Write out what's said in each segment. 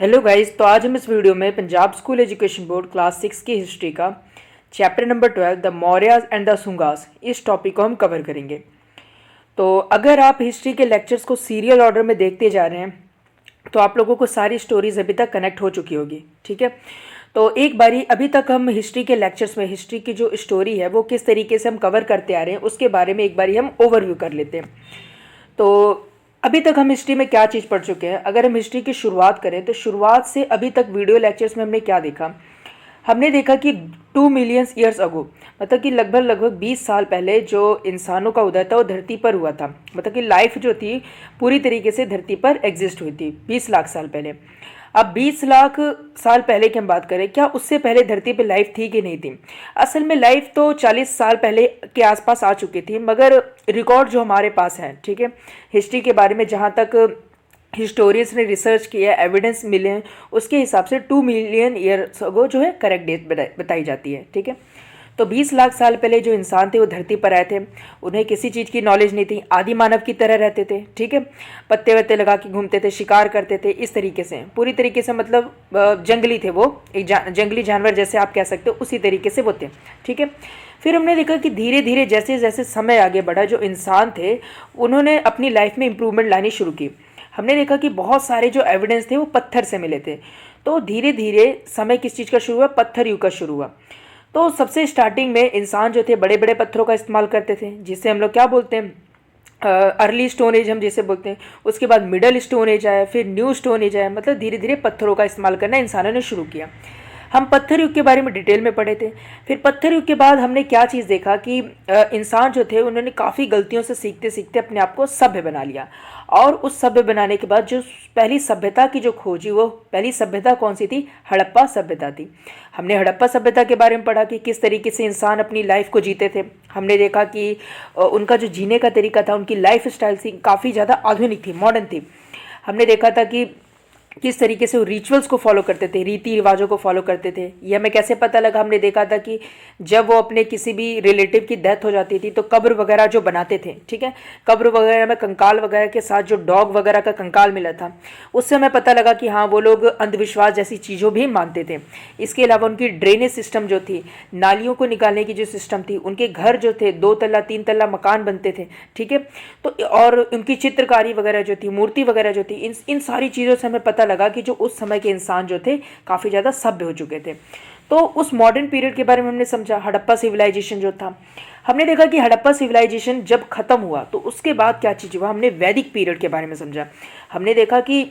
Hello guys. तो आज हम इस वीडियो में Punjab school education board class 6 की हिस्ट्री का chapter number 12 the Mauryas and the Sungas, इस टॉपिक को हम कवर करेंगे। तो अगर आप हिस्ट्री के लेक्चर्स को सीरियल ऑर्डर में देखते जा रहे हैं तो आप लोगों को सारी स्टोरीज अभी तक कनेक्ट हो चुकी होगी। ठीक है, तो एक बारी अभी तक हम हिस्ट्री के लेक्चर्स में हिस्ट्री की जो स्टोरी है वो किस तरीके से हम कवर करते आ रहे हैं उसके बारे में एक बारी हम ओवरव्यू कर लेते हैं। तो अभी तक हम हिस्ट्री में क्या चीज़ पढ़ चुके हैं। अगर हम हिस्ट्री की शुरुआत करें तो शुरुआत से अभी तक वीडियो लेक्चर्स में हमने क्या देखा। हमने देखा कि 2 मिलियन ईयर्स अगो, मतलब कि लगभग 20 साल पहले जो इंसानों का उदय था वो धरती पर हुआ था। मतलब कि लाइफ जो थी पूरी तरीके से धरती पर एग्जिस्ट हुई थी 20 लाख साल पहले। अब 20 लाख साल पहले की हम बात करें, क्या उससे पहले धरती पे लाइफ थी कि नहीं थी। असल में लाइफ तो 40 साल पहले के आसपास आ चुकी थी, मगर रिकॉर्ड जो हमारे पास है, ठीक है, हिस्ट्री के बारे में जहाँ तक हिस्टोरियंस ने रिसर्च किया, एविडेंस मिले हैं, उसके हिसाब से 2 मिलियन ईयर्स अगो जो है करेक्ट डेट बताई जाती है। ठीक है, तो 20 लाख साल पहले जो इंसान थे वो धरती पर आए थे। उन्हें किसी चीज़ की नॉलेज नहीं थी, आदि मानव की तरह रहते थे। ठीक है, पत्ते वत्ते लगा के घूमते थे, शिकार करते थे, इस तरीके से पूरी तरीके से, मतलब जंगली थे वो, एक जंगली जानवर जैसे आप कह सकते हो, उसी तरीके से वो थे। ठीक है, फिर हमने देखा कि धीरे धीरे जैसे जैसे समय आगे बढ़ा, जो इंसान थे उन्होंने अपनी लाइफ में इम्प्रूवमेंट लानी शुरू की। हमने देखा कि बहुत सारे जो एविडेंस थे वो पत्थर से मिले थे। तो धीरे धीरे समय किस चीज़ का शुरू हुआ, पत्थर युग का शुरू हुआ। तो सबसे स्टार्टिंग में इंसान जो थे बड़े बड़े पत्थरों का इस्तेमाल करते थे, जिससे हम लोग क्या बोलते हैं, अर्ली स्टोन एज हम जिसे बोलते हैं। उसके बाद मिडल स्टोन एज आया, फिर न्यू स्टोन एज आया। मतलब धीरे धीरे पत्थरों का इस्तेमाल करना इंसानों ने शुरू किया। हम पत्थर युग के बारे में डिटेल में पढ़े थे। फिर पत्थर युग के बाद हमने क्या चीज़ देखा कि इंसान जो थे उन्होंने काफ़ी गलतियों से सीखते सीखते अपने आप को सभ्य बना लिया। और उस सभ्य बनाने के बाद जो पहली सभ्यता की जो खोजी, वो पहली सभ्यता कौन सी थी, हड़प्पा सभ्यता थी। हमने हड़प्पा सभ्यता के बारे में पढ़ा कि किस तरीके से इंसान अपनी लाइफ को जीते थे। हमने देखा कि उनका जो जीने का तरीका था, उनकी लाइफ स्टाइल थी, काफ़ी ज़्यादा आधुनिक थी, मॉडर्न थी। हमने देखा था कि किस तरीके से वो रिचुअल्स को फॉलो करते थे, रीति रिवाजों को फॉलो करते थे। ये हमें कैसे पता लगा, हमने देखा था कि जब वो अपने किसी भी रिलेटिव की डेथ हो जाती थी तो कब्र वगैरह जो बनाते थे, ठीक है, कब्र वगैरह में कंकाल वगैरह के साथ जो डॉग वगैरह का कंकाल मिला था, उससे हमें पता लगा कि हाँ, वो लोग अंधविश्वास जैसी चीज़ों भी मानते थे। इसके अलावा उनकी ड्रेनेज सिस्टम जो थी, नालियों को निकालने की जो सिस्टम थी, उनके घर जो थे 2 तल्ला 3 तल्ला मकान बनते थे। ठीक है, तो और उनकी चित्रकारी वगैरह जो थी, मूर्ति वगैरह जो थी, इन सारी चीज़ों से हमें पता लगा कि जो उस समय के इंसान जो थे काफ़ी ज़्यादा सभ्य हो चुके थे। तो उस मॉडर्न पीरियड के बारे में हमने समझा, हड़प्पा सिविलाइजेशन जो था। हमने देखा कि हड़प्पा सिविलाइजेशन जब खत्म हुआ तो उसके बाद क्या चीज़ हुआ, हमने वैदिक पीरियड के बारे में समझा। हमने देखा कि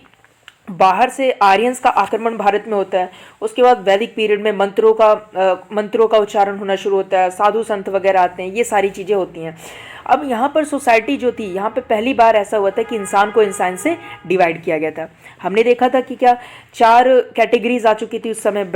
बाहर से आर्यंस का आक्रमण भारत में होता है, उसके बाद वैदिक पीरियड में मंत्रों का उच्चारण होना शुरू होता है, साधु संत वगैरह आते हैं, ये सारी चीज़ें होती हैं। अब यहाँ पर सोसाइटी जो थी, यहाँ पे पहली बार ऐसा हुआ था कि इंसान को इंसान से डिवाइड किया गया था। हमने देखा था कि क्या 4 कैटेगरीज आ चुकी थी उस समय।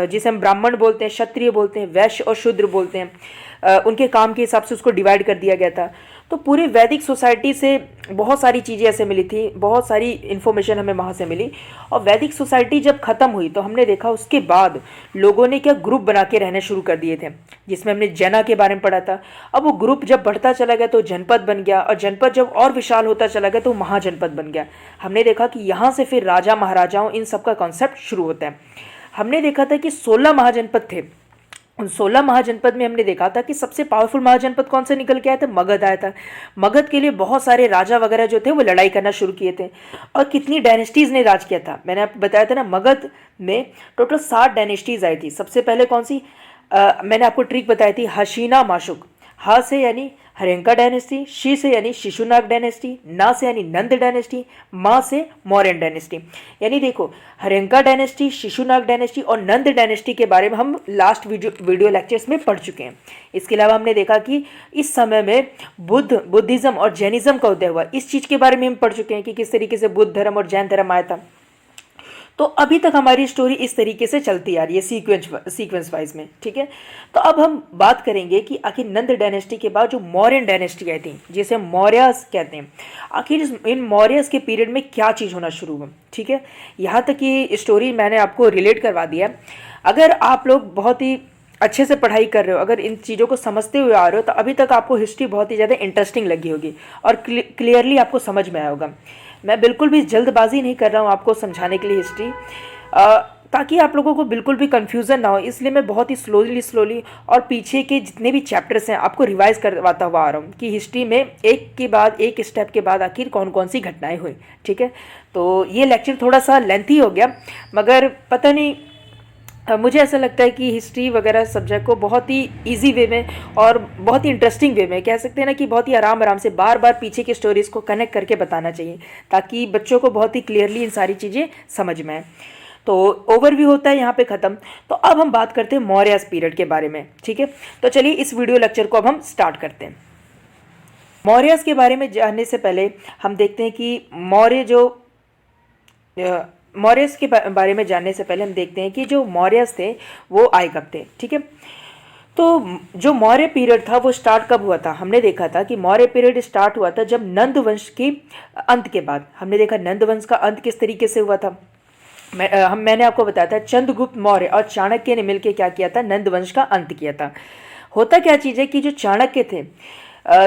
जिसे हम ब्राह्मण बोलते हैं, क्षत्रिय बोलते हैं, वैश्य और शूद्र बोलते हैं। उनके काम के हिसाब से उसको डिवाइड कर दिया गया था। तो पूरे वैदिक सोसाइटी से बहुत सारी चीज़ें ऐसे मिली थी, बहुत सारी इन्फॉर्मेशन हमें वहाँ से मिली। और वैदिक सोसाइटी जब ख़त्म हुई तो हमने देखा उसके बाद लोगों ने क्या ग्रुप बना के रहने शुरू कर दिए थे, जिसमें हमने जना के बारे में पढ़ा था। अब वो ग्रुप जब बढ़ता चला गया तो जनपद बन गया, और जनपद जब और विशाल होता चला गया तो महाजनपद बन गया। हमने देखा कि यहाँ से फिर राजा महाराजाओं इन सब का कॉन्सेप्ट शुरू होता है। हमने देखा था कि 16 महाजनपद थे। उन 16 महाजनपद में हमने देखा था कि सबसे पावरफुल महाजनपद कौन से निकल के आया था, मगध आया था। मगध के लिए बहुत सारे राजा वगैरह जो थे वो लड़ाई करना शुरू किए थे, और कितनी डायनेस्टीज़ ने राज किया था। मैंने आपको बताया था ना, मगध में टोटल 7 डायनेस्टीज़ आई थी। सबसे पहले कौन सी, मैंने आपको ट्रिक बताई थी, हशीना माशुक। ह से यानी हर्यंका डायनेस्टी, शी से यानी शिशुनाग डायनेस्टी, ना से यानी नंद डायनेस्टी, माँ से मौर्यन डायनेस्टी। यानी देखो, हर्यंका डायनेस्टी, शिशुनाग डायनेस्टी और नंद डायनेस्टी के बारे में हम लास्ट वीडियो लेक्चर्स में पढ़ चुके हैं। इसके अलावा हमने देखा कि इस समय में बुद्धिज़्म और जैनिज़्म का उदय हुआ। इस चीज़ के बारे में हम पढ़ चुके हैं कि किस तरीके से बुद्ध धर्म और जैन धर्म आया था। तो अभी तक हमारी स्टोरी इस तरीके से चलती आ रही है सीक्वेंस वाइज में। ठीक है, तो अब हम बात करेंगे कि आखिर नंद डायनेस्टी के बाद जो मौर्यन डायनेस्टी आई थी, जिसे मौर्यस कहते हैं, आखिर इन मौर्यस के पीरियड में क्या चीज़ होना शुरू हुआ। ठीक है, यहाँ तक की स्टोरी मैंने आपको रिलेट करवा दिया। अगर आप लोग बहुत ही अच्छे से पढ़ाई कर रहे हो, अगर इन चीज़ों को समझते हुए आ रहे हो, तो अभी तक आपको हिस्ट्री बहुत ही ज़्यादा इंटरेस्टिंग लगी होगी और क्लियरली आपको समझ में आया होगा। मैं बिल्कुल भी जल्दबाजी नहीं कर रहा हूँ आपको समझाने के लिए हिस्ट्री, ताकि आप लोगों को बिल्कुल भी कन्फ्यूज़न ना हो, इसलिए मैं बहुत ही स्लोली और पीछे के जितने भी चैप्टर्स हैं आपको रिवाइज़ करवाता हुआ आ रहा हूँ कि हिस्ट्री में एक के बाद एक स्टेप के बाद आखिर कौन कौन सी घटनाएं हुई। ठीक है, तो ये लेक्चर थोड़ा सा लेंथी हो गया, मगर पता नहीं मुझे ऐसा लगता है कि हिस्ट्री वगैरह सब्जेक्ट को बहुत ही इजी वे में और बहुत ही इंटरेस्टिंग वे में, कह सकते हैं ना कि बहुत ही आराम से बार बार पीछे की स्टोरीज़ को कनेक्ट करके बताना चाहिए, ताकि बच्चों को बहुत ही क्लियरली इन सारी चीज़ें समझ में आए। तो ओवरव्यू होता है यहाँ पे ख़त्म। तो अब हम बात करते हैं मौर्य पीरियड के बारे में। ठीक है, तो चलिए इस वीडियो लेक्चर को अब हम स्टार्ट करते हैं। मौर्यस के बारे में जानने से पहले हम देखते हैं कि मौर्यस के बारे में जानने से पहले हम देखते हैं कि जो मौर्यस थे वो आए कब थे। ठीक है, तो जो मौर्य पीरियड था वो स्टार्ट कब हुआ था? हमने देखा था कि मौर्य पीरियड स्टार्ट हुआ था जब नंद वंश के अंत के बाद। हमने देखा नंद वंश का अंत किस तरीके से हुआ था। मैंने आपको बताया था चंद्रगुप्त मौर्य और चाणक्य ने मिलकर क्या किया था, नंद वंश का अंत किया था। होता क्या चीज़ है कि जो चाणक्य थे,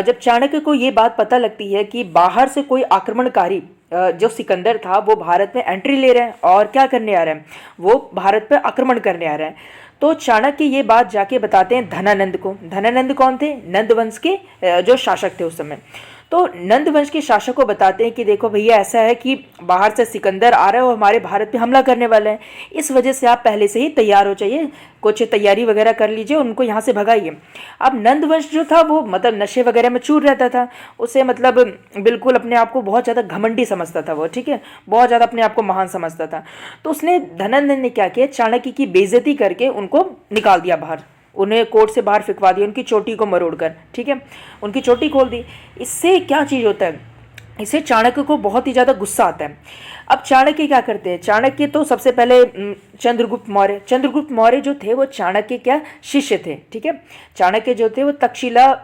जब चाणक्य को ये बात पता लगती है कि बाहर से कोई आक्रमणकारी जो सिकंदर था वो भारत में एंट्री ले रहे हैं और क्या करने आ रहे हैं, वो भारत पर आक्रमण करने आ रहे हैं, तो चाणक्य ये बात जाके बताते हैं धनानंद को। धनानंद कौन थे? नंद वंश के जो शासक थे उस समय। तो नंद वंश के शासक को बताते हैं कि देखो भैया, ऐसा है कि बाहर से सिकंदर आ रहा है और हमारे भारत पे हमला करने वाला है, इस वजह से आप पहले से ही तैयार हो जाइए, कुछ तैयारी वगैरह कर लीजिए, उनको यहाँ से भगाइए। अब नंद वंश जो था वो मतलब नशे वगैरह में चूर रहता था, उसे मतलब बिल्कुल अपने आप को बहुत ज़्यादा घमंडी समझता था वो। ठीक है, बहुत ज़्यादा अपने आप को महान समझता था। तो उसने धनानंद ने क्या किया, चाणक्य की बेइज्जती करके उनको निकाल दिया बाहर, उन्हें कोर्ट से बाहर फिकवा दिया, उनकी चोटी को मरोड़कर। ठीक है, उनकी चोटी खोल दी। इससे क्या चीज़ होता है, इससे चाणक्य को बहुत ही ज़्यादा गुस्सा आता है। अब चाणक्य क्या करते हैं, चाणक्य तो सबसे पहले चंद्रगुप्त मौर्य जो थे वो चाणक्य क्या शिष्य थे। ठीक है, चाणक्य जो थे वो तक्षशिला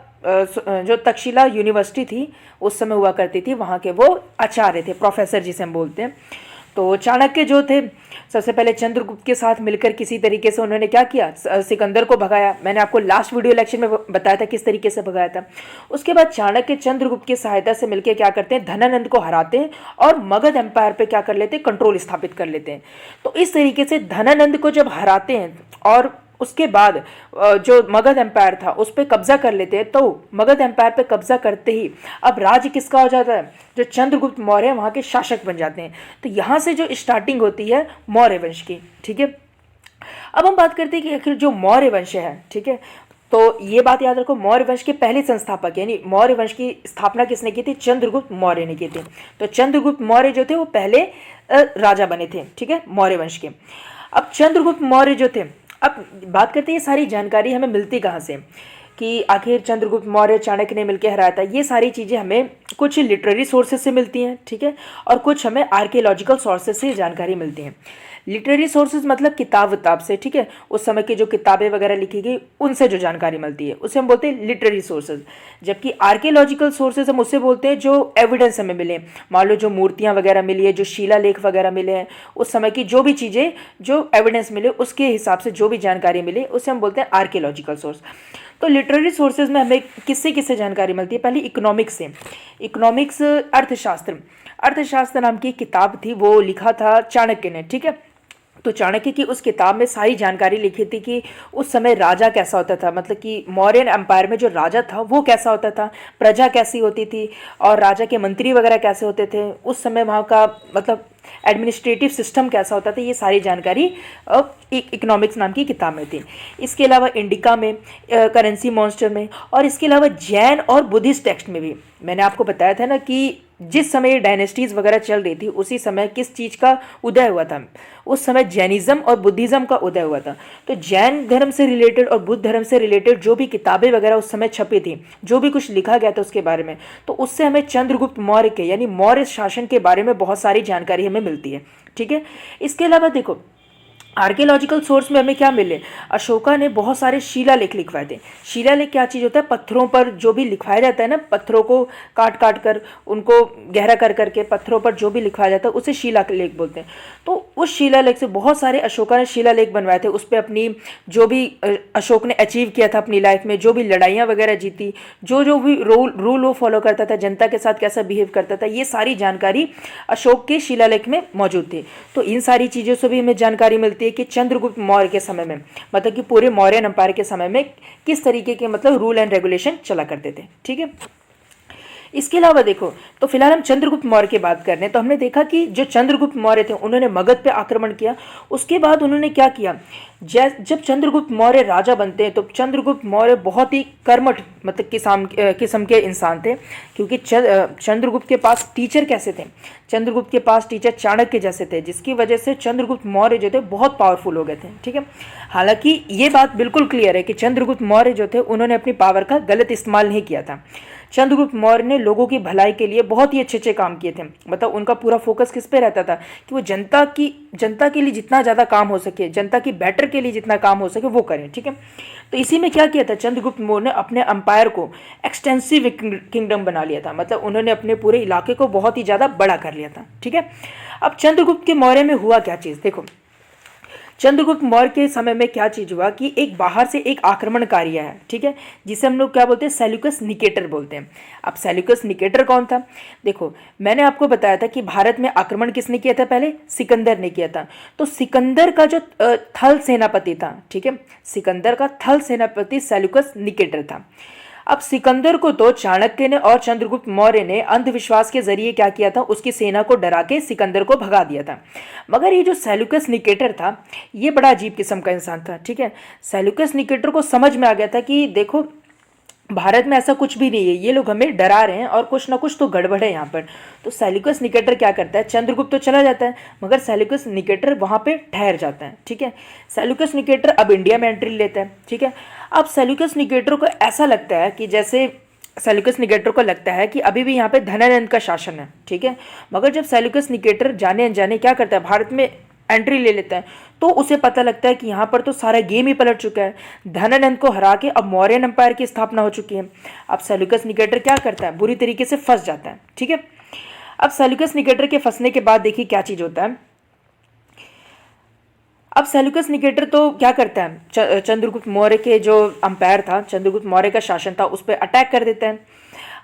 यूनिवर्सिटी थी उस समय हुआ करती थी, वहाँ के वो आचार्य थे, प्रोफेसर जिसे हम बोलते हैं। तो चाणक्य जो थे सबसे पहले चंद्रगुप्त के साथ मिलकर किसी तरीके से उन्होंने क्या किया, सिकंदर को भगाया। मैंने आपको लास्ट वीडियो लेक्चर में बताया था किस तरीके से भगाया था। उसके बाद चाणक्य चंद्रगुप्त की सहायता से मिलकर क्या करते हैं, धनानंद को हराते हैं और मगध एम्पायर पे क्या कर लेते हैं, कंट्रोल स्थापित कर लेते हैं। तो इस तरीके से धनानंद को जब हराते हैं और उसके बाद जो मगध एम्पायर था उस पर कब्जा कर लेते हैं, तो मगध एम्पायर पे कब्जा करते ही अब राज्य किसका हो जाता है, जो चंद्रगुप्त मौर्य वहाँ के शासक बन जाते हैं। तो यहाँ से जो स्टार्टिंग होती है मौर्य वंश की। ठीक है, अब हम बात करते हैं कि आखिर जो मौर्य वंश है, ठीक है, तो ये बात याद रखो, मौर्य वंश के पहले संस्थापक यानी मौर्य वंश की स्थापना किसने की थी, चंद्रगुप्त मौर्य ने की थी। तो चंद्रगुप्त मौर्य जो थे वो पहले राजा बने थे। ठीक है, मौर्य वंश के। अब चंद्रगुप्त मौर्य जो थे, अब बात करते हैं ये सारी जानकारी हमें मिलती कहाँ से, कि आखिर चंद्रगुप्त मौर्य चाणक्य ने मिलकर हराया था। ये सारी चीज़ें हमें कुछ लिटरेरी सोर्सेज से मिलती हैं, ठीक है, और कुछ हमें आर्कियोलॉजिकल सोर्सेज से जानकारी मिलती हैं। लिटरेरी सोर्सेज मतलब किताब विताब से, ठीक है, उस समय की जो किताबें वगैरह लिखी गई उनसे जो जानकारी मिलती है उसे हम बोलते हैं लिटरेरी सोर्सेज। जबकि आर्कियोलॉजिकल सोर्सेज हम उससे बोलते हैं जो एविडेंस हमें मिले, मान लो जो मूर्तियाँ वगैरह मिली है, जो शिलालेख वगैरह मिले हैं, उस समय की जो भी चीज़ें जो एविडेंस मिले उसके हिसाब से जो भी जानकारी मिले उसे हम बोलते हैं आर्कियोलॉजिकल सोर्स। तो लिटरेरी सोर्सेज में हमें किससे किससे जानकारी मिलती है, पहले इकोनॉमिक्स से। इकोनॉमिक्स अर्थशास्त्र नाम की किताब थी, वो लिखा था चाणक्य ने। ठीक है, तो चाणक्य की उस किताब में सारी जानकारी लिखी थी कि उस समय राजा कैसा होता था, मतलब कि मौर्यन एम्पायर में जो राजा था वो कैसा होता था, प्रजा कैसी होती थी और राजा के मंत्री वगैरह कैसे होते थे, उस समय वहाँ का मतलब एडमिनिस्ट्रेटिव सिस्टम कैसा होता था, ये सारी जानकारी इकोनॉमिक्स नाम की किताब में थी। इसके अलावा इंडिका में, करेंसी मॉन्स्टर में, और इसके अलावा जैन और बुद्धिस्ट टेक्स्ट में भी। मैंने आपको बताया था ना कि जिस समय डायनेस्टीज़ वगैरह चल रही थी उसी समय किस चीज़ का उदय हुआ था, उस समय जैनिज़्म और बुद्धिज़्म का उदय हुआ था। तो जैन धर्म से रिलेटेड और बुद्ध धर्म से रिलेटेड जो भी किताबें वगैरह उस समय छपी थी, जो भी कुछ लिखा गया था उसके बारे में, तो उससे हमें चंद्रगुप्त मौर्य के यानी मौर्य शासन के बारे में बहुत सारी जानकारी हमें मिलती है। ठीक है, इसके अलावा देखो आर्कियोलॉजिकल सोर्स में हमें क्या मिले, अशोका ने बहुत सारे शिलालेख लिखवाए थे। शिलालेख क्या चीज़ होता है, पत्थरों पर जो भी लिखवाया जाता है ना, पत्थरों को काट काट कर उनको गहरा कर करके पत्थरों पर जो भी लिखवाया जाता है उसे शिलालेख बोलते हैं। तो उस शिलालेख से बहुत सारे अशोका ने शिलालेख बनवाए थे। उस पर अपनी जो भी अशोक ने अचीव किया था अपनी लाइफ में, जो भी लड़ाइयाँ वगैरह जीती, जो जो भी रूल वो फॉलो करता था, जनता के साथ कैसा बिहेव करता था, ये सारी जानकारी अशोक के शिलालेख में मौजूद थी। तो इन सारी चीज़ों से भी हमें जानकारी मिलती है कि चंद्रगुप्त मौर्य के समय में, मतलब कि पूरे मौर्य एम्पायर के समय में किस तरीके के मतलब रूल एंड रेगुलेशन चला करते थे। ठीक है, इसके अलावा देखो, तो फिलहाल हम चंद्रगुप्त मौर्य की बात कर रहे हैं। तो हमने देखा कि जो चंद्रगुप्त मौर्य थे उन्होंने मगध पे आक्रमण किया। उसके बाद उन्होंने क्या किया, जब चंद्रगुप्त मौर्य राजा बनते हैं तो चंद्रगुप्त मौर्य बहुत ही कर्मठ मतलब किस्म के इंसान थे, क्योंकि चंद्रगुप्त के पास टीचर कैसे थे, चंद्रगुप्त के पास टीचर चाणक्य जैसे थे, जिसकी वजह से चंद्रगुप्त मौर्य जो थे बहुत पावरफुल हो गए थे। ठीक है, हालांकि ये बात बिल्कुल क्लियर है कि चंद्रगुप्त मौर्य जो थे उन्होंने अपनी पावर का गलत इस्तेमाल नहीं किया था। चंद्रगुप्त मौर्य ने लोगों की भलाई के लिए बहुत ही अच्छे अच्छे काम किए थे। मतलब उनका पूरा फोकस किस पे रहता था कि वो जनता के लिए जितना ज़्यादा काम हो सके, जनता की बेटर के लिए जितना काम हो सके वो करें। ठीक है, तो इसी में क्या किया था, चंद्रगुप्त मौर्य ने अपने अंपायर को एक्सटेंसिव किंगडम बना लिया था। मतलब उन्होंने अपने पूरे इलाके को बहुत ही ज़्यादा बड़ा कर लिया था। ठीक है, अब चंद्रगुप्त के मौर्य में हुआ क्या चीज़, देखो चंद्रगुप्त मौर्य के समय में क्या चीज़ हुआ कि एक बाहर से एक आक्रमणकारी आया। ठीक है, जिसे हम लोग क्या बोलते हैं, सेल्यूकस निकेटर बोलते हैं। अब सेल्यूकस निकेटर कौन था, देखो मैंने आपको बताया था कि भारत में आक्रमण किसने किया था, पहले सिकंदर ने किया था। तो सिकंदर का जो थल सेनापति था, ठीक है, सिकंदर का थल सेनापति सेल्यूकस निकेटर था। अब सिकंदर को तो चाणक्य ने और चंद्रगुप्त मौर्य ने अंधविश्वास के जरिए क्या किया था, उसकी सेना को डरा के सिकंदर को भगा दिया था। मगर ये जो सेल्यूकस निकेटर था ये बड़ा अजीब किस्म का इंसान था। ठीक है, सेल्यूकस निकेटर को समझ में आ गया था कि देखो भारत में ऐसा कुछ भी नहीं है, ये लोग हमें डरा रहे हैं और कुछ ना कुछ तो गड़बड़ है यहाँ पर। तो सेल्यूकस निकेटर क्या करता है, चंद्रगुप्त तो चला जाता है मगर सेल्यूकस निकेटर वहाँ पे ठहर जाता है। ठीक है, सेल्यूकस निकेटर अब इंडिया में एंट्री लेता है। ठीक है, अब सेल्यूकस निकेटर को ऐसा लगता है कि जैसे सेल्यूकस निकेटर को लगता है कि अभी भी यहाँ पे धनानंद का शासन है। ठीक है, मगर जब सेल्यूकस निकेटर जाने अनजाने क्या करता है, भारत में एंट्री ले लेता है, तो उसे पता लगता है कि यहाँ पर तो सारा गेम ही पलट चुका है। धनानंद को हरा के अब मौर्यन एम्पायर की स्थापना हो चुकी है। अब सेल्यूकस निकेटर क्या करता है, बुरी तरीके से फंस जाता है। ठीक है, अब सेल्यूकस निकेटर के फंसने के बाद देखिए क्या चीज़ होता है। अब सेल्यूकस निकेटर तो क्या करता है, चंद्रगुप्त मौर्य के जो अंपायर था, चंद्रगुप्त मौर्य का शासन था, उस पर अटैक कर देता है।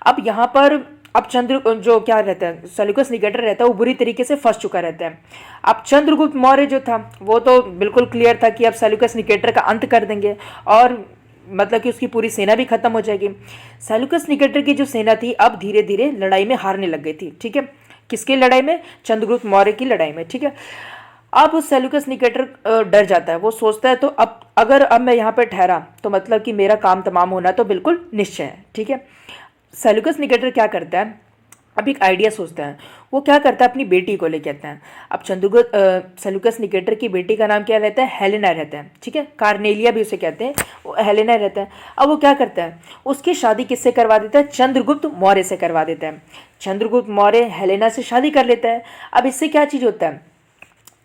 अब यहाँ पर अब जो क्या रहता है, सेल्यूकस निकेटर रहता है, वो बुरी तरीके से फंस चुका रहता है। अब चंद्रगुप्त मौर्य जो था वो तो बिल्कुल क्लियर था कि अब सेल्यूकस निकेटर का अंत कर देंगे और मतलब कि उसकी पूरी सेना भी खत्म हो जाएगी। सेल्यूकस निकेटर की जो सेना थी अब धीरे धीरे लड़ाई में हारने लग गई थी। ठीक है, किसकी लड़ाई में, चंद्रगुप्त मौर्य की लड़ाई में। ठीक है, अब सेल्यूकस निकेटर डर जाता है, वो सोचता है तो अब मैं यहाँ पर ठहरा तो मतलब कि मेरा काम तमाम होना तो बिल्कुल निश्चय है। ठीक है, सेल्यूकस निकेटर क्या करता है, अब एक आइडिया सोचता है। वो क्या करता है, अपनी बेटी को लेके आता है। अब सेल्यूकस निकेटर की बेटी का नाम क्या रहता है, हेलेना रहता है। ठीक है, कार्नेलिया भी उसे कहते हैं, वो हेलेना रहता है। अब वो क्या करता है, उसकी शादी किससे करवा देता है, चंद्रगुप्त मौर्य से करवा देता है। चंद्रगुप्त मौर्य हेलेना से शादी कर लेता है। अब इससे क्या चीज़ होता है,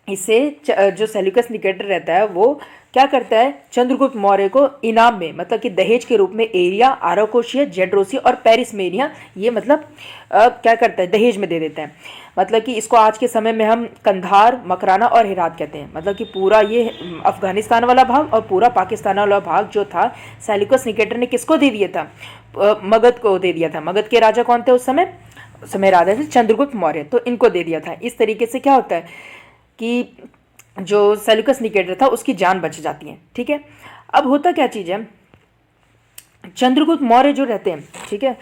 इससे जो सेल्यूकस निकेटर रहता है वो क्या करता है, चंद्रगुप्त मौर्य को इनाम में मतलब कि दहेज के रूप में एरिया, आराकोशिया, जेड्रोसिया और पेरिस मेनिया ये मतलब क्या करता है, दहेज में दे देता है। मतलब कि इसको आज के समय में हम कंधार, मकराना और हेरात कहते हैं। मतलब कि पूरा ये अफगानिस्तान वाला भाग और पूरा पाकिस्तान वाला भाग जो था सेल्यूकस निकेटर ने किसको दे दिया था, मगध को दे दिया था। मगध के राजा कौन थे उस समय राजा थे चंद्रगुप्त मौर्य, तो इनको दे दिया था। इस तरीके से क्या होता है कि जो सेल्यूकस निकेटर था उसकी जान बच जाती है। ठीक है, अब होता क्या चीज़ है, चंद्रगुप्त मौर्य जो रहते हैं, ठीक है,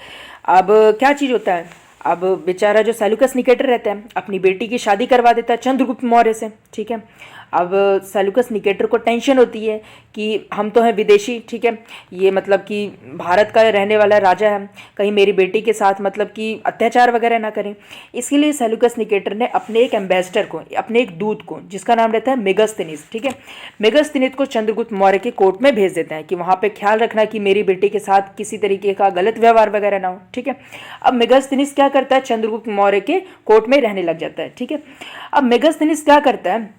अब क्या चीज़ होता है, अब बेचारा जो सेल्यूकस निकेटर रहता है अपनी बेटी की शादी करवा देता है चंद्रगुप्त मौर्य से। ठीक है, अब सेल्यूकस निकेटर को टेंशन होती है कि हम तो हैं विदेशी, ठीक है, ये मतलब कि भारत का रहने वाला राजा है, कहीं मेरी बेटी के साथ मतलब कि अत्याचार वगैरह ना करें। इसके लिए सेल्यूकस निकेटर ने अपने एक एम्बेसडर को, अपने एक दूत को, जिसका नाम रहता है मेगस्थनीस, ठीक है, मेगस्थनीस को चंद्रगुप्त मौर्य के कोर्ट में भेज देते हैं कि वहाँ पर ख्याल रखना कि मेरी बेटी के साथ किसी तरीके का गलत व्यवहार वगैरह ना हो। ठीक है, अब मेगस्थनीस क्या करता है, चंद्रगुप्त मौर्य के कोर्ट में रहने लग जाता है। ठीक है, अब मेगस्थनीस क्या करता है,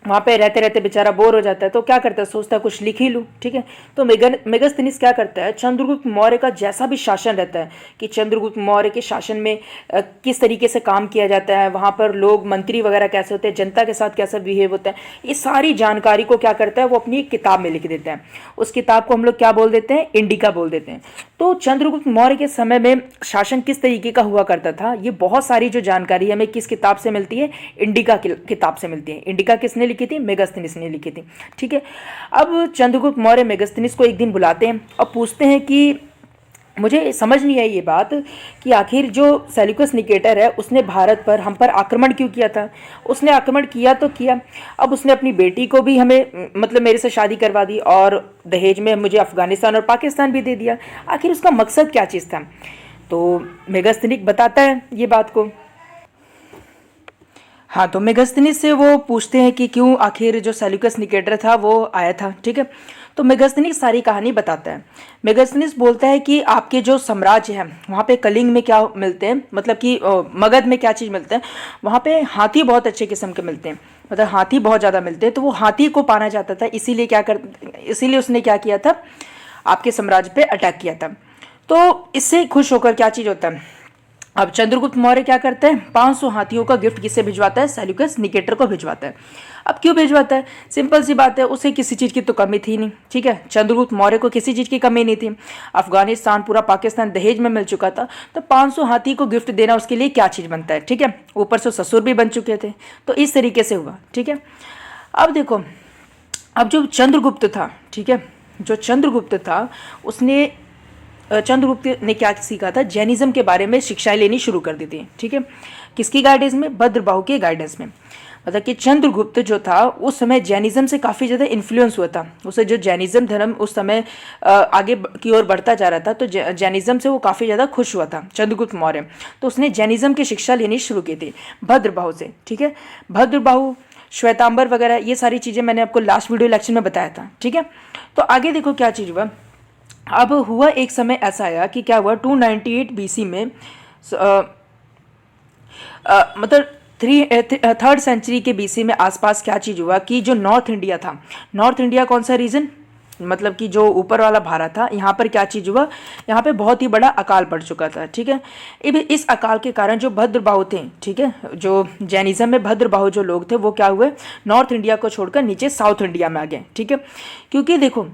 वहाँ पे रहते रहते बेचारा बोर हो जाता है, तो क्या करता है, सोचता है कुछ लिख ही लूँ, ठीक है। तो मेगस्थनीज क्या करता है, चंद्रगुप्त मौर्य का जैसा भी शासन रहता है कि चंद्रगुप्त मौर्य के शासन में किस तरीके से काम किया जाता है, वहाँ पर लोग मंत्री वगैरह कैसे होते हैं, जनता के साथ कैसा बिहेव होता है, ये सारी जानकारी को क्या करता है, वो अपनी एक किताब में लिख देता है। उस किताब को हम लोग क्या बोल देते हैं, इंडिका बोल देते हैं। तो चंद्रगुप्त मौर्य के समय में शासन किस तरीके का हुआ करता था, ये बहुत सारी जो जानकारी हमें किस किताब से मिलती है, इंडिका किताब से मिलती है। इंडिका किसने लिखी थी, मेगास्थनीज ने लिखी थी, ठीक है। अब चंद्रगुप्त मौर्य मेगास्थनीज को एक दिन बुलाते हैं और पूछते हैं कि मुझे समझ नहीं आई ये बात कि आखिर जो सेल्यूकस निकेटर है उसने भारत पर, हम पर आक्रमण क्यों किया था। उसने आक्रमण किया तो किया, अब उसने अपनी बेटी को भी हमें मतलब मेरे से शादी करवा दी और दहेज में मुझे अफगानिस्तान और पाकिस्तान भी दे दिया, आखिर उसका मकसद क्या चीज़ था। तो मेगास्थनीज बताता है ये बात को। हाँ, तो मेगास्थनीज से वो पूछते हैं कि क्यों आखिर जो सेल्यूकस निकेटर था वो आया था, ठीक है। तो मेगास्थनीज सारी कहानी बताता है। मेगास्थनीज बोलता है कि आपके जो साम्राज्य है वहाँ पे कलिंग में क्या मिलते हैं, मतलब कि मगध में क्या चीज़ मिलते हैं, वहाँ पे हाथी बहुत अच्छे किस्म के मिलते हैं, मतलब हाथी बहुत ज़्यादा मिलते हैं। तो वो हाथी को पाना चाहता था, इसीलिए उसने क्या किया था, आपके साम्राज्य पे अटैक किया था। तो इससे खुश होकर क्या चीज़ होता है, अब चंद्रगुप्त मौर्य क्या करता है, 500 हाथियों का गिफ्ट किसे भिजवाता है, सेल्यूकस निकेटर को भिजवाता है। अब क्यों भिजवाता है, सिंपल सी बात है, उसे किसी चीज़ की तो कमी थी नहीं, ठीक है। चंद्रगुप्त मौर्य को किसी चीज़ की कमी नहीं थी, अफगानिस्तान पूरा पाकिस्तान दहेज में मिल चुका था, तो 500 हाथी को गिफ्ट देना उसके लिए क्या चीज़ बनता है, ठीक है। ऊपर से ससुर भी बन चुके थे, तो इस तरीके से हुआ, ठीक है। अब देखो, अब जो चंद्रगुप्त था, ठीक है, जो चंद्रगुप्त था उसने चंद्रगुप्त ने क्या सीखा था, जैनिज्म के बारे में शिक्षाएं लेनी शुरू कर दी थी, ठीक है। किसकी गाइडेंस में, भद्रबाहु के गाइडेंस में। मतलब कि चंद्रगुप्त जो था उस समय जैनिज्म से काफ़ी ज़्यादा इन्फ्लुएंस हुआ था, उसे जो जैनिज्म धर्म उस समय आगे की ओर बढ़ता जा रहा था, तो जैनिज्म से वो काफ़ी ज़्यादा खुश हुआ था चंद्रगुप्त मौर्य। तो उसने जैनिज्म की शिक्षा लेनी शुरू की थी भद्रबाहु से, ठीक है। भद्रबाहु, श्वेतांबर वगैरह ये सारी चीज़ें मैंने आपको लास्ट वीडियो लेक्चर में बताया था, ठीक है। तो आगे देखो क्या चीज़ हुआ। अब हुआ एक समय ऐसा आया कि क्या हुआ, 298 बीसी में मतलब थर्ड सेंचुरी के बीसी में आसपास क्या चीज़ हुआ कि जो नॉर्थ इंडिया था, नॉर्थ इंडिया कौन सा रीजन, मतलब कि जो ऊपर वाला भारत था, यहाँ पर क्या चीज़ हुआ, यहाँ पे बहुत ही बड़ा अकाल पड़ चुका था, ठीक है। इस अकाल के कारण जो भद्रबाहु थे, ठीक है, जो जैनिज्म में भद्रबाहु जो लोग थे वो क्या हुए, नॉर्थ इंडिया को छोड़कर नीचे साउथ इंडिया में आ गए, ठीक है। क्योंकि देखो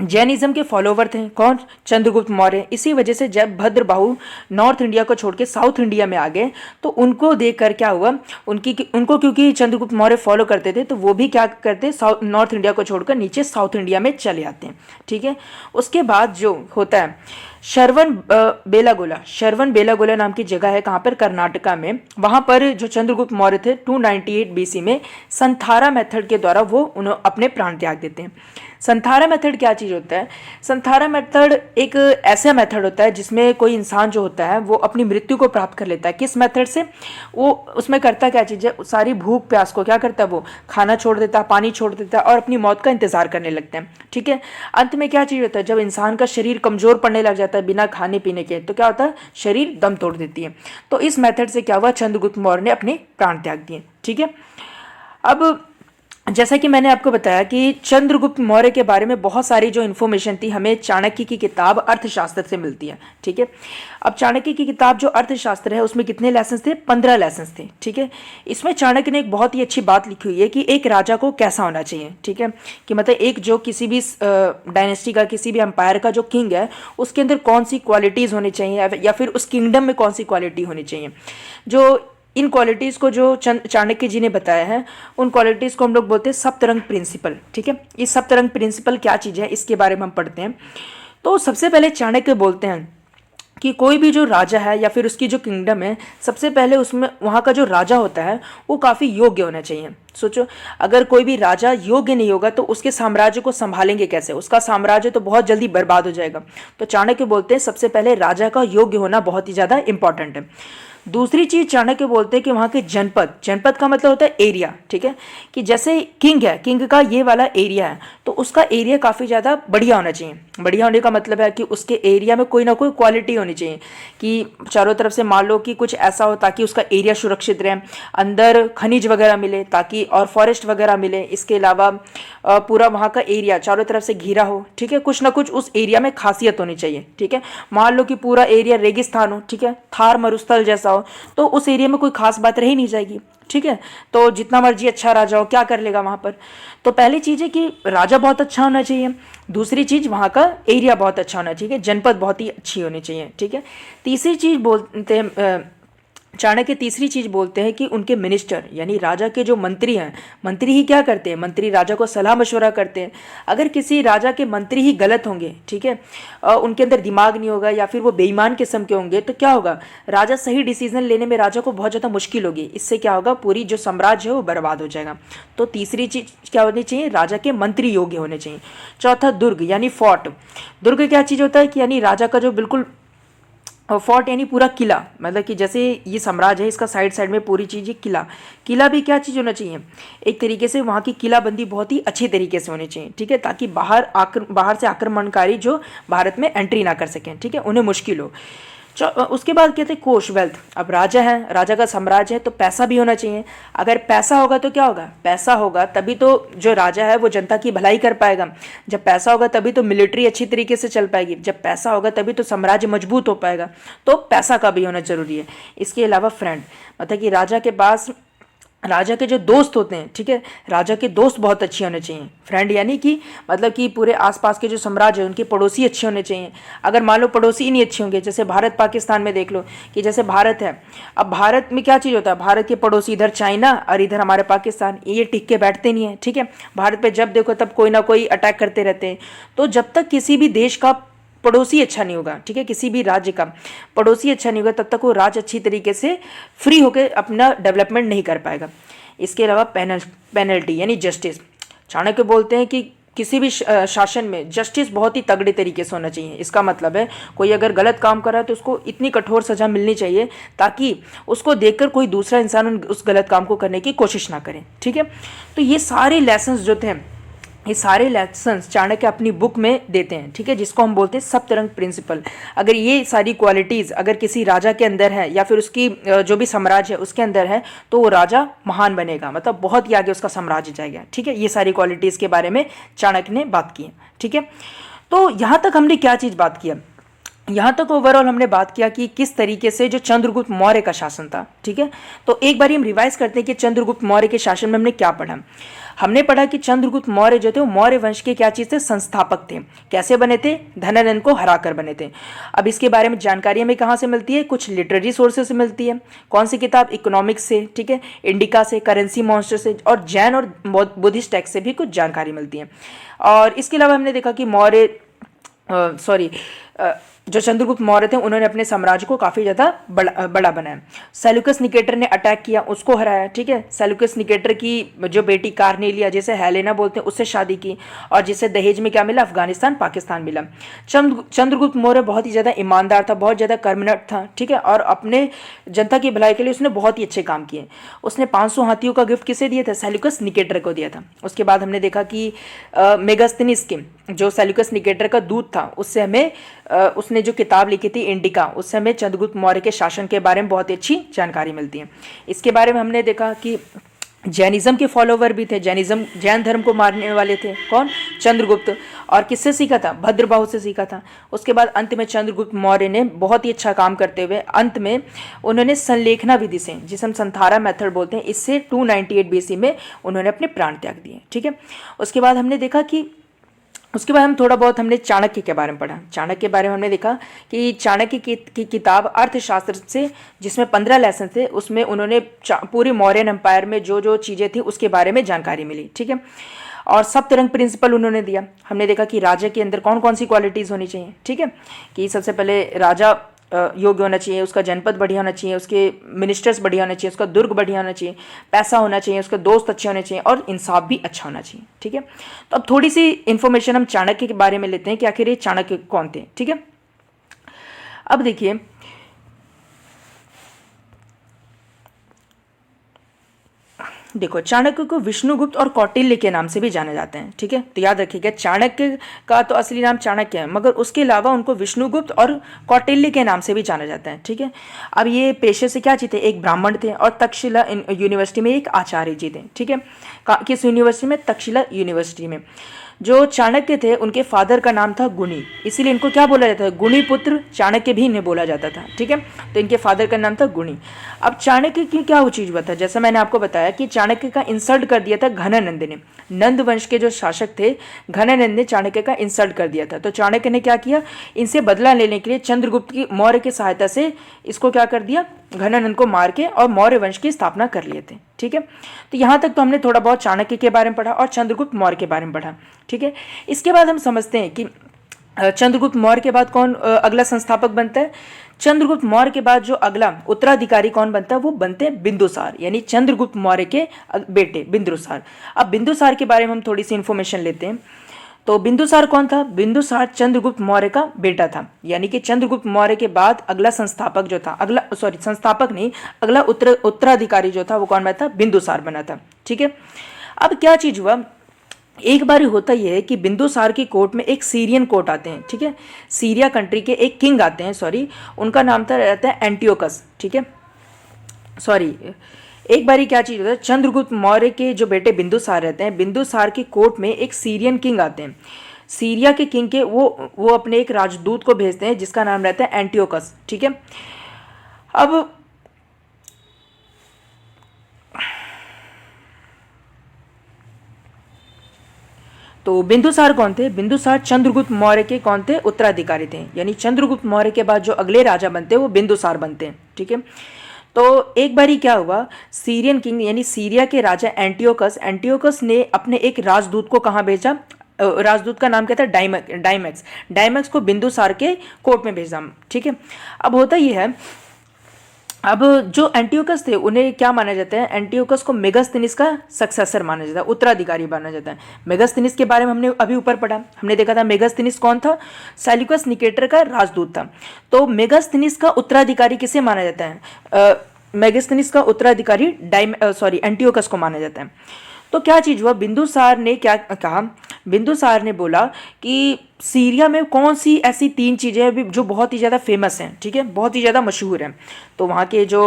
जैनिज्म के फॉलोवर थे कौन, चंद्रगुप्त मौर्य। इसी वजह से जब भद्रबाहु नॉर्थ इंडिया को छोड़ के साउथ इंडिया में आ गए तो उनको देखकर क्या हुआ, उनको क्योंकि चंद्रगुप्त मौर्य फॉलो करते थे तो वो भी क्या करते, साउथ नॉर्थ इंडिया को छोड़कर नीचे साउथ इंडिया में चले आते हैं, ठीक है। उसके बाद जो होता है शरवण बेलागोला नाम की जगह है, कहाँ पर, कर्नाटका में। वहाँ पर जो चंद्रगुप्त मौर्य थे 298 बीसी में संथारा मेथड के द्वारा वो अपने प्राण त्याग देते हैं। संथारा मेथड क्या चीज़ होता है, संथारा मेथड एक ऐसा मेथड होता है जिसमें कोई इंसान जो होता है वो अपनी मृत्यु को प्राप्त कर लेता है। किस मेथड से, वो उसमें करता क्या चीज़ है, सारी भूख प्यास को क्या करता है, वो खाना छोड़ देता है, पानी छोड़ देता है और अपनी मौत का इंतजार करने लगते हैं, ठीक है। अंत में क्या चीज़ होता है, जब इंसान का शरीर कमज़ोर पड़ने लग जाता है बिना खाने पीने के, तो क्या होता है, शरीर दम तोड़ देती है। तो इस मेथड से क्या हुआ, चंद्रगुप्त मौर्य ने अपने प्राण त्याग दिए, ठीक है। अब जैसा कि मैंने आपको बताया कि चंद्रगुप्त मौर्य के बारे में बहुत सारी जो इन्फॉर्मेशन थी हमें चाणक्य की किताब अर्थशास्त्र से मिलती है, ठीक है। अब चाणक्य की किताब जो अर्थशास्त्र है उसमें कितने लेसन थे, 15 लेसन थे, ठीक है। इसमें चाणक्य ने एक बहुत ही अच्छी बात लिखी हुई है कि एक राजा को कैसा होना चाहिए, ठीक है, कि मतलब एक जो किसी भी डायनेस्टी का, किसी भी एम्पायर का जो किंग है उसके अंदर कौन सी क्वालिटीज़ होनी चाहिए या फिर उस किंगडम में कौन सी क्वालिटी होनी चाहिए। जो इन क्वालिटीज़ को जो चाणक्य जी ने बताया है उन क्वालिटीज़ को हम लोग बोलते हैं सप्तरंग प्रिंसिपल, ठीक है। ये सप्तरंग प्रिंसिपल क्या चीज़ है इसके बारे में हम पढ़ते हैं। तो सबसे पहले चाणक्य बोलते हैं कि कोई भी जो राजा है या फिर उसकी जो किंगडम है, सबसे पहले उसमें वहाँ का जो राजा होता है वो काफ़ी योग्य होना चाहिए। सोचो, अगर कोई भी राजा योग्य नहीं होगा तो उसके साम्राज्य को संभालेंगे कैसे, उसका साम्राज्य तो बहुत जल्दी बर्बाद हो जाएगा। तो चाणक्य बोलते हैं सबसे पहले राजा का योग्य होना बहुत ही ज़्यादा इंपॉर्टेंट है। दूसरी चीज़ चाणक्य बोलते हैं कि वहाँ के जनपद, जनपद का मतलब होता है एरिया, ठीक है, कि जैसे किंग है, किंग का ये वाला एरिया है तो उसका एरिया काफ़ी ज़्यादा बढ़िया होना चाहिए। बढ़िया होने का मतलब है कि उसके एरिया में कोई ना कोई क्वालिटी होनी चाहिए, कि चारों तरफ से मान लो कि कुछ ऐसा हो ताकि उसका एरिया सुरक्षित रहे, अंदर खनिज वगैरह मिले ताकि, और फॉरेस्ट वगैरह मिले। इसके अलावा पूरा वहाँ का एरिया चारों तरफ से घिरा हो, ठीक है, कुछ ना कुछ उस एरिया में खासियत होनी चाहिए, ठीक है। मान लो कि पूरा एरिया रेगिस्तान हो, ठीक है, थार मरुस्थल जैसा हो, तो उस एरिया में कोई खास बात रह ही नहीं जाएगी, ठीक है। तो जितना मर्जी अच्छा राजा हो, क्या कर लेगा वहाँ पर। तो पहली चीज़ है कि राजा बहुत अच्छा होना चाहिए, दूसरी चीज़ वहाँ का एरिया बहुत अच्छा होना चाहिए, जनपद बहुत ही अच्छी होनी चाहिए, ठीक है। तीसरी चीज़ बोलते हैं चाणक्य, तीसरी चीज बोलते हैं कि उनके मिनिस्टर यानी राजा के जो मंत्री हैं, मंत्री ही क्या करते हैं, मंत्री राजा को सलाह मशवरा करते हैं। अगर किसी राजा के मंत्री ही गलत होंगे, ठीक है, उनके अंदर दिमाग नहीं होगा या फिर वो बेईमान किस्म के होंगे, तो क्या होगा, राजा सही डिसीजन लेने में राजा को बहुत ज़्यादा मुश्किल होगी। इससे क्या होगा, पूरी जो साम्राज्य है वो बर्बाद हो जाएगा। तो तीसरी चीज क्या होनी चाहिए, राजा के मंत्री योग्य होने चाहिए। चौथा, दुर्ग यानी फोर्ट। दुर्ग क्या चीज़ होता है कि यानी राजा का जो बिल्कुल फोर्ट यानी पूरा किला, मतलब कि जैसे ये साम्राज्य है इसका साइड साइड में पूरी चीज़ किला, किला भी क्या चीज़ होना चाहिए, एक तरीके से वहाँ की किलाबंदी बहुत ही अच्छी तरीके से होनी चाहिए, ठीक है, ताकि बाहर से आक्रमणकारी जो भारत में एंट्री ना कर सकें, ठीक है, उन्हें मुश्किल हो। उसके बाद कहते हैं कोष, वेल्थ। अब राजा है, राजा का साम्राज्य है तो पैसा भी होना चाहिए। अगर पैसा होगा तो क्या होगा, पैसा होगा तभी तो जो राजा है वो जनता की भलाई कर पाएगा। जब पैसा होगा तभी तो मिलिट्री अच्छी तरीके से चल पाएगी। जब पैसा होगा तभी तो साम्राज्य मजबूत हो पाएगा। तो पैसा का भी होना जरूरी है। इसके अलावा फ्रेंड, मतलब कि राजा के पास, राजा के जो दोस्त होते हैं, ठीक है, राजा के दोस्त बहुत अच्छे होने चाहिए। फ्रेंड यानी कि मतलब कि पूरे आसपास के जो साम्राज्य है उनके पड़ोसी अच्छे होने चाहिए। अगर मान लो पड़ोसी ही नहीं अच्छे होंगे, जैसे भारत पाकिस्तान में देख लो कि जैसे भारत है, अब भारत में क्या चीज़ होता है, भारत के पड़ोसी इधर चाइना और इधर हमारे पाकिस्तान, ये टिक के बैठते नहीं है, ठीक है। भारत पर जब देखो तब कोई ना कोई अटैक करते रहते हैं। तो जब तक किसी भी देश का पड़ोसी अच्छा नहीं होगा, ठीक है, किसी भी राज्य का पड़ोसी अच्छा नहीं होगा, तब तक वो राज्य अच्छी तरीके से फ्री होकर अपना डेवलपमेंट नहीं कर पाएगा। इसके अलावा पेनल्टी यानी जस्टिस। चाणक्य बोलते हैं कि किसी भी शासन में जस्टिस बहुत ही तगड़े तरीके से होना चाहिए। इसका मतलब है कोई अगर गलत काम कर रहा है तो उसको इतनी कठोर सजा मिलनी चाहिए ताकि उसको देखकर कोई दूसरा इंसान उस गलत काम को करने की कोशिश ना करे, ठीक है। तो ये सारे लेसन्स जो थे, ये सारे लेसन्स चाणक्य अपनी बुक में देते हैं, ठीक है, जिसको हम बोलते हैं सप्तरंग प्रिंसिपल। अगर ये सारी क्वालिटीज़ अगर किसी राजा के अंदर है या फिर उसकी जो भी साम्राज्य है उसके अंदर है तो वो राजा महान बनेगा, मतलब बहुत ही आगे उसका साम्राज्य जाएगा, ठीक है। ये सारी क्वालिटीज़ के बारे में चाणक्य ने बात की है, ठीक है। तो यहाँ तक हमने क्या चीज़ बात किया, यहाँ तक ओवरऑल हमने बात किया कि किस तरीके से जो चंद्रगुप्त मौर्य का शासन था, ठीक है। तो एक बार हम रिवाइज करते हैं कि चंद्रगुप्त मौर्य के शासन में हमने क्या पढ़ा। हमने पढ़ा कि चंद्रगुप्त मौर्य जो थे वो मौर्य वंश के क्या चीज़ थे, संस्थापक थे। कैसे बने थे, धनानंद को हराकर बने थे। अब इसके बारे में जानकारी हमें कहाँ से मिलती है, कुछ लिटरेरी सोर्सेज से मिलती है। कौन सी किताब, इकोनॉमिक्स से, ठीक है, इंडिका से, करेंसी मॉन्स्टर से, और जैन और बुद्धिस्ट टेक्स्ट से भी कुछ जानकारी मिलती है। और इसके अलावा हमने देखा कि मौर्य जो चंद्रगुप्त मौर्य थे उन्होंने अपने साम्राज्य को काफ़ी ज़्यादा बड़ा बनाया। सेल्यूकस निकेटर ने अटैक किया, उसको हराया, ठीक है। सेल्यूकस निकेटर की जो बेटी कार्नेलिया, जिसे हेलेना बोलते हैं, उससे शादी की और जिसे दहेज में क्या मिला, अफगानिस्तान पाकिस्तान मिला। चंद्रगुप्त मौर्य बहुत ही ज़्यादा ईमानदार था, बहुत ज़्यादा कर्मठ था, ठीक है, और अपने जनता की भलाई के लिए उसने बहुत ही अच्छे काम किए। उसने 500 हाथियों का गिफ्ट किसे दिया था, सेल्यूकस निकेटर को दिया था। उसके बाद हमने देखा कि मेगास्थनीज के जो सेल्यूकस निकेटर का दूत था उससे हमें उसने जो किताब लिखी थी इंडिका, उससे हमें चंद्रगुप्त मौर्य के शासन के बारे में बहुत ही अच्छी जानकारी मिलती है। इसके बारे में हमने देखा कि जैनिज्म के फॉलोवर भी थे, जैन धर्म को मानने वाले थे। कौन, चंद्रगुप्त। और किससे सीखा था, भद्रबाहु से सीखा था। उसके बाद अंत में चंद्रगुप्त मौर्य ने बहुत ही अच्छा काम करते हुए अंत में उन्होंने संलेखना विधि से, जिसे हम संथारा मेथड बोलते हैं, इससे 298 BC में उन्होंने अपने प्राण त्याग दिए, ठीक है। उसके बाद हमने देखा कि उसके बाद हम थोड़ा बहुत हमने चाणक्य के बारे में पढ़ा। चाणक्य के बारे में हमने देखा कि चाणक्य की किताब अर्थशास्त्र से, जिसमें 15 लेसन थे, उसमें उन्होंने पूरी मौर्यन एम्पायर में जो जो चीज़ें थी उसके बारे में जानकारी मिली, ठीक है। और सप्तरंग प्रिंसिपल उन्होंने दिया। हमने देखा कि राजा के अंदर कौन कौन सी क्वालिटीज़ होनी चाहिए, ठीक है, कि सबसे पहले राजा योग्य होना चाहिए, उसका जनपद बढ़िया होना चाहिए, उसके मिनिस्टर्स बढ़िया होना चाहिए, उसका दुर्ग बढ़िया होना चाहिए, पैसा होना चाहिए, उसके दोस्त अच्छे होने चाहिए और इंसाफ भी अच्छा होना चाहिए, ठीक है। तो अब थोड़ी सी इंफॉर्मेशन हम चाणक्य के बारे में लेते हैं कि आखिर ये चाणक्य कौन थे, ठीक है। अब देखिए, देखो, चाणक्य को विष्णुगुप्त और कौटिल्य के नाम से भी जाने जाते हैं, ठीक है। तो याद रखिएगा, चाणक्य का तो असली नाम चाणक्य है, मगर उसके अलावा उनको विष्णुगुप्त और कौटिल्य के नाम से भी जाना जाता है, ठीक है। अब ये पेशे से क्या चीज थे, एक ब्राह्मण थे और तक्षशिला यूनिवर्सिटी में एक आचार्य जी थे, ठीक है। किस यूनिवर्सिटी में, तक्षशिला यूनिवर्सिटी में। जो चाणक्य थे उनके फादर का नाम था गुणी, इसीलिए इनको क्या बोला जाता है, गुणी पुत्र चाणक्य भी इन्हें बोला जाता था, ठीक है। तो इनके फादर का नाम था गुणी। अब चाणक्य की क्या वो चीज़ हुआ था, जैसा मैंने आपको बताया कि चाणक्य का इंसल्ट कर दिया था घनानंद ने। नंद वंश के जो शासक थे घनानंद ने चाणक्य का इंसल्ट कर दिया था। तो चाणक्य ने क्या किया, इनसे बदला लेने के लिए चंद्रगुप्त की मौर्य की सहायता से इसको क्या कर दिया, घनानंद को मार के और मौर्य वंश की स्थापना कर लिए थे, ठीक है। तो यहाँ तक तो हमने थोड़ा बहुत चाणक्य के बारे में पढ़ा और चंद्रगुप्त मौर्य के बारे में पढ़ा, ठीक है। इसके बाद हम समझते हैं कि चंद्रगुप्त मौर्य के बाद कौन अगला संस्थापक बनता है। चंद्रगुप्त मौर्य के बाद जो अगला उत्तराधिकारी कौन बनता है, वो बनते हैं बिंदुसार, यानी चंद्रगुप्त मौर्य के बेटे बिंदुसार। अब बिंदुसार के बारे में हम थोड़ी सी इंफॉर्मेशन लेते हैं। तो बिंदुसार कौन था, बिंदुसार चंद्रगुप्त मौर्य का बेटा था, यानी कि चंद्रगुप्त मौर्य के बाद अगला संस्थापक जो था, संस्थापक नहीं, अगला उत्तराधिकारी जो था वो कौन बना था, बिंदुसार बना था, ठीक है। अब क्या चीज हुआ, एक बार होता यह है कि बिंदुसार की कोर्ट में एक सीरियन कोर्ट आते हैं, ठीक है। सीरिया कंट्री के एक किंग आते हैं, उनका नाम था रहता है एंटियोकस, ठीक है। एक बारी क्या चीज़ होता है, चंद्रगुप्त मौर्य के जो बेटे बिंदुसार रहते हैं, बिंदुसार की कोर्ट में एक सीरियन किंग आते हैं। सीरिया के किंग के वो अपने एक राजदूत को भेजते हैं जिसका नाम रहता है एंटियोकस, ठीक है। अब तो बिंदुसार कौन थे, बिंदुसार चंद्रगुप्त मौर्य के कौन थे, उत्तराधिकारी थे, यानी चंद्रगुप्त मौर्य के बाद जो अगले राजा बनते हैं वो बिंदुसार बनते हैं, ठीक है। तो एक बारी क्या हुआ, सीरियन किंग यानी सीरिया के राजा एंटियोकस ने अपने एक राजदूत को कहाँ भेजा, राजदूत का नाम क्या था, डाइमैक्स को बिंदुसार के कोर्ट में भेजा, ठीक है। अब होता यह है, अब जो एंटियोकस थे उन्हें क्या माना जाता है, एंटियोकस को मेगास्थनीस का सक्सेसर माना जाता है, उत्तराधिकारी माना जाता है। मेगास्थनीस के बारे में हमने अभी ऊपर पढ़ा, हमने देखा था मेगास्थनीस कौन था, सेल्यूकस निकेटर का राजदूत था। तो मेगास्थनीस का उत्तराधिकारी किसे माना जाता है, मेगास्थनीस का उत्तराधिकारी एंटियोकस को माना जाता है। तो क्या चीज़ हुआ, बिंदुसार ने क्या कहा, बिंदुसार ने बोला कि सीरिया में कौन सी ऐसी 3 चीज़ें जो बहुत ही ज़्यादा फेमस हैं, ठीक है, बहुत ही ज़्यादा मशहूर हैं। तो वहाँ के जो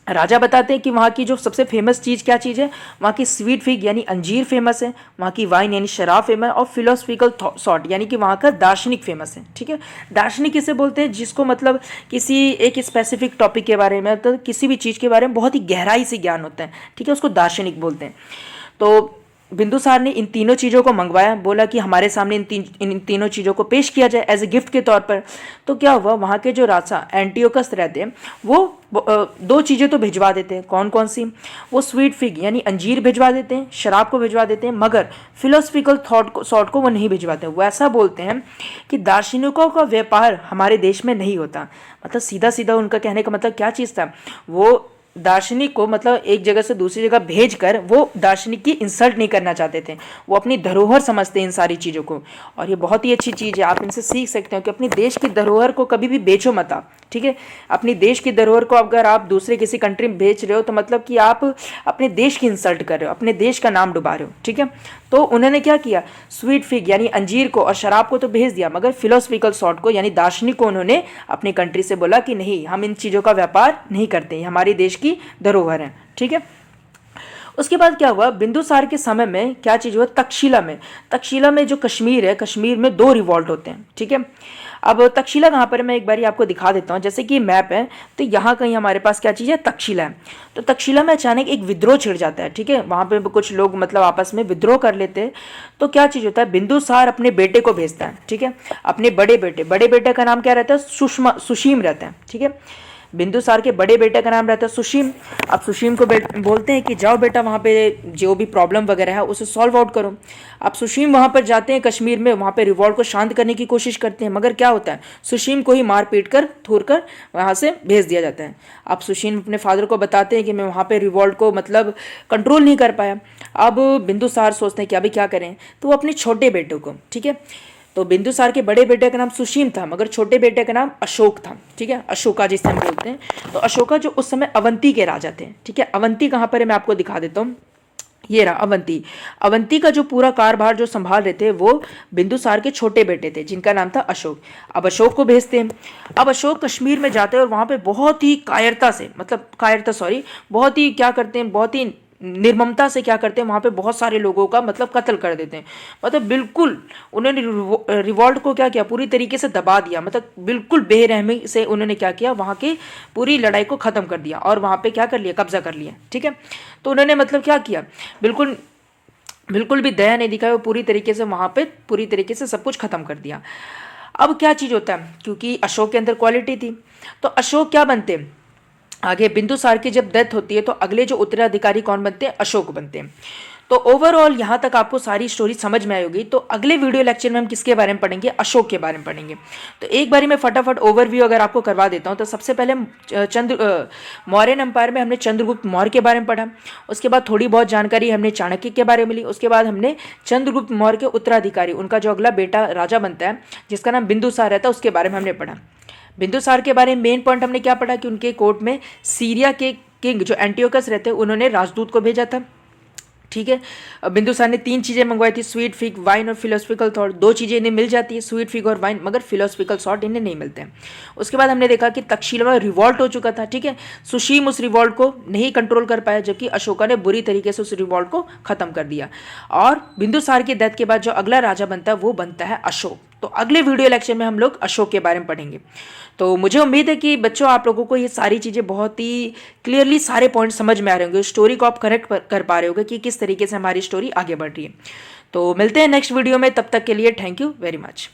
राजा बताते हैं कि वहाँ की जो सबसे फेमस चीज़ क्या चीज़ है, वहाँ की स्वीट फिग यानी अंजीर फेमस है, वहाँ की वाइन यानी शराब फेमस, और फिलोसफिकल थॉट यानी कि वहाँ का दार्शनिक फेमस है, ठीक है। दार्शनिक किसे बोलते हैं, जिसको मतलब किसी एक स्पेसिफिक टॉपिक के बारे में, तो किसी भी चीज़ के बारे में बहुत ही गहराई से ज्ञान होता है, ठीक है, उसको दार्शनिक बोलते हैं। तो बिंदुसार ने इन तीनों चीज़ों को मंगवाया, बोला कि हमारे सामने इन तीनों चीज़ों को पेश किया जाए एज ए गिफ्ट के तौर पर। तो क्या हुआ, वहाँ के जो राजा एंटियोकस रहते हैं वो 2 चीज़ें तो भिजवा देते हैं, कौन कौन सी, वो स्वीट फिग यानी अंजीर भिजवा देते हैं, शराब को भिजवा देते हैं, मगर फिलोसफिकल थॉट को वो नहीं भिजवाते। वो ऐसा बोलते हैं कि दार्शनिकों का व्यापार हमारे देश में नहीं होता। मतलब सीधा सीधा उनका कहने का मतलब क्या चीज़ था, वो दार्शनिक को मतलब एक जगह से दूसरी जगह भेजकर वो दार्शनिक की इंसल्ट नहीं करना चाहते थे, वो अपनी धरोहर समझते हैं इन सारी चीज़ों को। और ये बहुत ही अच्छी चीज़ है, आप इनसे सीख सकते हो कि अपनी देश की धरोहर को कभी भी बेचो मत आप, ठीक है। अपनी देश की धरोहर को अगर आप दूसरे किसी कंट्री में बेच रहे हो तो मतलब कि आप अपने देश की इंसल्ट कर रहे हो, अपने देश का नाम डुबा रहे हो, ठीक है। तो उन्होंने क्या किया, स्वीट फिग यानी अंजीर को और शराब को तो भेज दिया, मगर फिलोसफिकल थॉट को यानी दार्शनिक को उन्होंने अपनी कंट्री से बोला कि नहीं, हम इन चीज़ों का व्यापार नहीं करते, हमारे देश की धरोहर है, ठीक है। उसके बाद क्या हुआ, बिंदुसार के समय में क्या चीज़ हुआ, तक्षशिला में जो कश्मीर है, कश्मीर में 2 रिवॉल्ट होते हैं, ठीक है। अब तक्षशिला कहाँ पर है, मैं एक बारी आपको दिखा देता हूँ। जैसे कि मैप है, तो यहाँ कहीं हमारे पास क्या चीज़ है, तक्षशिला है। तो तक्षशिला में अचानक एक विद्रोह छिड़ जाता है, ठीक है, वहाँ पे कुछ लोग मतलब आपस में विद्रोह कर लेते हैं। तो क्या चीज़ होता है, बिंदुसार अपने बेटे को भेजता है, ठीक है, अपने बड़े बेटे का नाम क्या रहता है, सुशीम रहता है, ठीक है। बिंदुसार के बड़े बेटे का नाम रहता है सुशीम। अब सुशीम को बोलते हैं कि जाओ बेटा, वहाँ पे जो भी प्रॉब्लम वगैरह है उसे सॉल्व आउट करो। अब सुशीम वहाँ पर जाते हैं कश्मीर में, वहाँ पे रिवॉल्ट को शांत करने की कोशिश करते हैं, मगर क्या होता है, सुशीम को ही मार पीट कर थूर कर वहाँ से भेज दिया जाता है। अब सुशीम अपने फादर को बताते हैं कि मैं वहाँ पर रिवॉल्ट को मतलब कंट्रोल नहीं कर पाया। अब बिंदुसार सोचते हैं कि अभी क्या करें, तो वो अपने छोटे बेटे को, ठीक है, तो तो बिंदुसार के बड़े बेटे का नाम सुशीम था, मगर छोटे बेटे का नाम अशोक था। ठीक है, अशोका जिसे हम बोलते हैं। तो अशोका जो उस समय अवंती के राजा थे। ठीक है, अवंती कहाँ पर है मैं आपको दिखा देता हूँ। ये रहा अवंती। अवंती का जो पूरा कारभार जो संभाल रहे थे वो बिंदुसार के छोटे बेटे थे, जिनका नाम था अशोक। अब अशोक को भेजते हैं। अब अशोक कश्मीर में जाते हैं और वहां पे बहुत ही बहुत ही क्या करते हैं, बहुत ही निर्ममता से क्या करते हैं, वहां पे बहुत सारे लोगों का मतलब कत्ल कर देते हैं। मतलब बिल्कुल उन्होंने रिवॉल्ट को क्या किया, पूरी तरीके से दबा दिया। मतलब बिल्कुल बेरहमी से उन्होंने क्या किया, वहां की पूरी लड़ाई को खत्म कर दिया और वहां पे क्या कर लिया, कब्जा कर लिया। ठीक है, तो उन्होंने मतलब क्या किया, बिल्कुल बिल्कुल भी दया नहीं दिखाई, वो पूरी तरीके से वहां पे पूरी तरीके से सब कुछ खत्म कर दिया। अब क्या चीज होता है, क्योंकि अशोक के अंदर क्वालिटी थी, तो अशोक क्या बनते हैं, आगे बिंदुसार की जब डेथ होती है तो अगले जो उत्तराधिकारी कौन बनते हैं, अशोक बनते हैं। तो ओवरऑल यहाँ तक आपको सारी स्टोरी समझ में आई होगी। तो अगले वीडियो लेक्चर में हम किसके बारे में पढ़ेंगे, अशोक के बारे में पढ़ेंगे। तो एक बारी मैं फटाफट ओवरव्यू अगर आपको करवा देता हूँ। तो सबसे पहले मौर्यन एम्पायर में हमने चंद्रगुप्त मौर्य के बारे में पढ़ा। उसके बाद थोड़ी बहुत जानकारी हमने चाणक्य के बारे में ली। उसके बाद हमने चंद्रगुप्त मौर्य के उत्तराधिकारी, उनका जो अगला बेटा राजा बनता है जिसका नाम बिंदुसार रहता है, उसके बारे में हमने पढ़ा। बिंदुसार के बारे में मेन पॉइंट हमने क्या पढ़ा कि उनके कोर्ट में सीरिया के किंग जो एंटियोकस रहते हैं उन्होंने राजदूत को भेजा था। ठीक है, बिंदुसार ने 3 चीजें मंगवाई थी, स्वीट फिग, वाइन और फिलोसफिकल थॉट। 2 चीजें इन्हें मिल जाती है, स्वीट फिग और वाइन, मगर फिलोसफिकल थॉट इन्हें नहीं मिलते हैं। उसके बाद हमने देखा कि तक्षशिला में रिवॉल्ट हो चुका था। ठीक है, सुशीम उस रिवॉल्ट को नहीं कंट्रोल कर पाया, जबकि अशोका ने बुरी तरीके से उस रिवॉल्ट को खत्म कर दिया। और बिंदुसार की डेथ के बाद जो अगला राजा बनता है वो बनता है अशोक। तो अगले वीडियो लेक्चर में हम लोग अशोक के बारे में पढ़ेंगे। तो मुझे उम्मीद है कि बच्चों आप लोगों को ये सारी चीज़ें बहुत ही क्लियरली सारे पॉइंट समझ में आ रहे होंगे, स्टोरी को आप करेक्ट कर पा रहे होंगे कि किस तरीके से हमारी स्टोरी आगे बढ़ रही है। तो मिलते हैं नेक्स्ट वीडियो में, तब तक के लिए थैंक यू वेरी मच।